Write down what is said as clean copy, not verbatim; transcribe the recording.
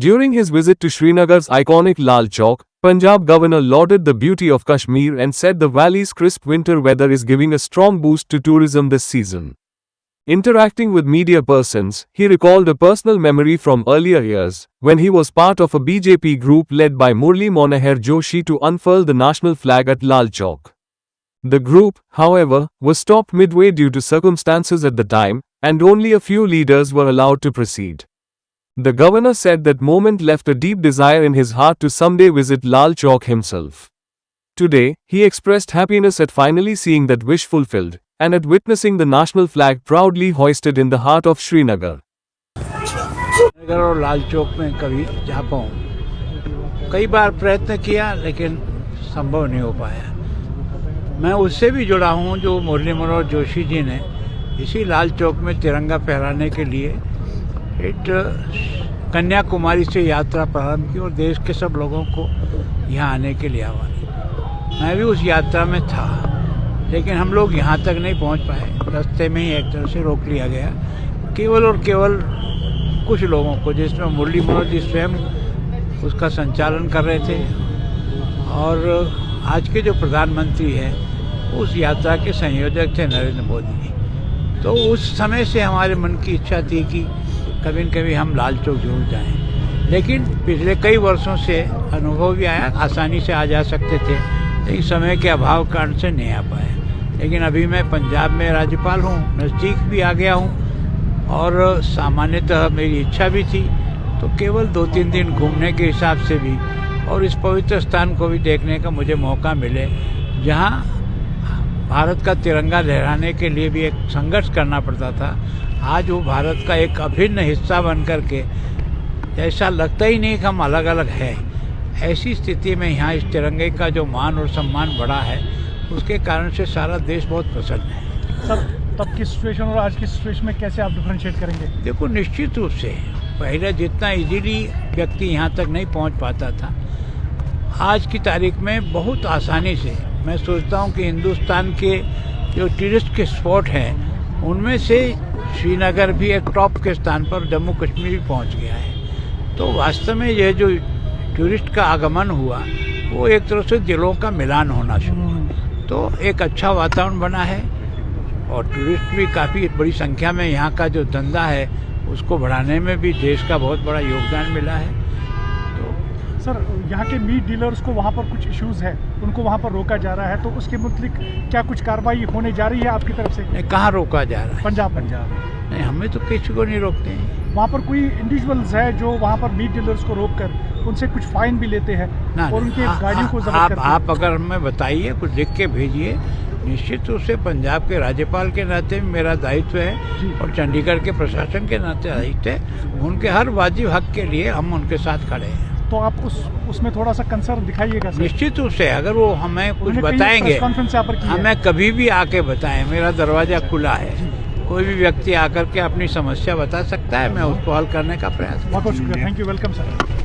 During his visit to Srinagar's iconic Lal Chowk, Punjab governor lauded the beauty of Kashmir and said the valley's crisp winter weather is giving a strong boost to tourism this season. Interacting with media persons, he recalled a personal memory from earlier years, when he was part of a BJP group led by Murli Manohar Joshi to unfurl the national flag at Lal Chowk. The group, however, was stopped midway due to circumstances at the time, and only a few leaders were allowed to proceed. The governor said that moment left a deep desire in his heart to someday visit Lal Chowk himself. Today, he expressed happiness at finally seeing that wish fulfilled, and at witnessing the national flag proudly hoisted in the heart of Srinagar. Srinagar और लाल चौक में कभी जा पाऊँ, कई बार प्रयत्न किया लेकिन संभव नहीं हो पाया। मैं उससे भी जुड़ा हूँ जो मुरली मनोहर जोशी जी ने इसी लाल चौक में तिरंगा फहराने के लिए एक कन्याकुमारी से यात्रा प्रारंभ की और देश के सब लोगों को यहाँ आने के लिए आह्वान। मैं भी उस यात्रा में था, लेकिन हम लोग यहाँ तक नहीं पहुँच पाए। रास्ते में ही एक तरह से रोक लिया गया, केवल और केवल कुछ लोगों को, जिसमें मुरली मनोहर जी स्वयं उसका संचालन कर रहे थे और आज के जो प्रधानमंत्री हैं उस यात्रा के संयोजक थे नरेंद्र मोदी जी। तो उस समय से हमारे मन की इच्छा थी कि कभी न कभी हम लाल चौक जरूर जाएं, लेकिन पिछले कई वर्षों से अनुभव भी आया, आसानी से आ जा सकते थे, लेकिन समय के अभाव कारण से नहीं आ पाए। लेकिन अभी मैं पंजाब में राज्यपाल हूँ, नज़दीक भी आ गया हूँ और सामान्यतः मेरी इच्छा भी थी, तो केवल 2-3 दिन घूमने के हिसाब से भी और इस पवित्र स्थान को भी देखने का मुझे मौका मिले, जहाँ भारत का तिरंगा लहराने के लिए भी एक संघर्ष करना पड़ता था। आज वो भारत का एक अभिन्न हिस्सा बन कर के ऐसा लगता ही नहीं कि हम अलग अलग हैं। ऐसी स्थिति में यहाँ इस तिरंगे का जो मान और सम्मान बढ़ा है, उसके कारण से सारा देश बहुत प्रसन्न है। सर, तब की सिचुएशन और आज की सिचुएशन में कैसे आप डिफरेंशिएट करेंगे? देखो, निश्चित रूप से पहले जितना इजीली व्यक्ति यहाँ तक नहीं पहुँच पाता था, आज की तारीख में बहुत आसानी से मैं सोचता हूँ कि हिंदुस्तान के जो टूरिस्ट के स्पॉट हैं उनमें से श्रीनगर भी एक टॉप के स्थान पर, जम्मू कश्मीर भी पहुँच गया है। तो वास्तव में यह जो टूरिस्ट का आगमन हुआ वो एक तरह से दिलों का मिलान होना शुरू हुआ, तो एक अच्छा वातावरण बना है और टूरिस्ट भी काफ़ी बड़ी संख्या में, यहाँ का जो धंधा है उसको बढ़ाने में भी देश का बहुत बड़ा योगदान मिला है। सर, यहाँ के मीट डीलर्स को वहाँ पर कुछ इश्यूज है, उनको वहाँ पर रोका जा रहा है, तो उसके मुताबिक क्या कुछ कार्रवाई होने जा रही है आपकी तरफ से? नहीं, कहाँ रोका जा रहा है? पंजाब नहीं, हमें तो किसी को नहीं रोकते हैं। वहाँ पर कोई इंडिविजुअल्स है जो वहाँ पर मीट डीलर्स को रोककर उनसे कुछ फाइन भी लेते हैं और उनके गाड़ियों को जब्त करते हैं। आप अगर हमें बताइए, कुछ लिख के भेजिए। निश्चित रूप से पंजाब के राज्यपाल के नाते मेरा दायित्व है और चंडीगढ़ के प्रशासन के नाते दायित्व है, उनके हर वाजिब हक के लिए हम उनके साथ खड़े हैं। तो आप उसमें थोड़ा सा कंसर्न दिखाइएगा सर। निश्चित रूप से, अगर वो हमें कुछ बताएंगे, हमें कभी भी आके बताएं, मेरा दरवाजा खुला है। कोई भी व्यक्ति आकर के अपनी समस्या बता सकता है, मैं उसको हल करने का प्रयास। बहुत बहुत शुक्रिया, थैंक यू, वेलकम सर।